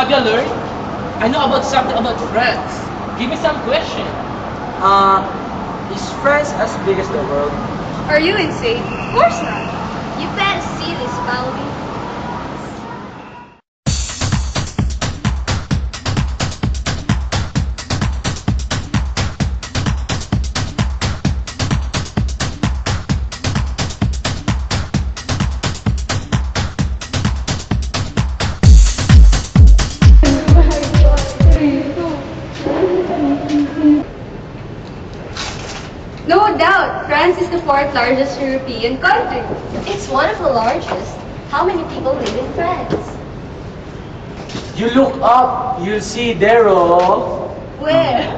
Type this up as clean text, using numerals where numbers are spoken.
have you learned? I know about something about France. Give me some question. Is France as big as the world? Are you insane? Of course not. You better see this, Pauli. No doubt, France is the fourth largest European country. It's one of the largest. How many people live in France? You look up, you'll see there all. Where?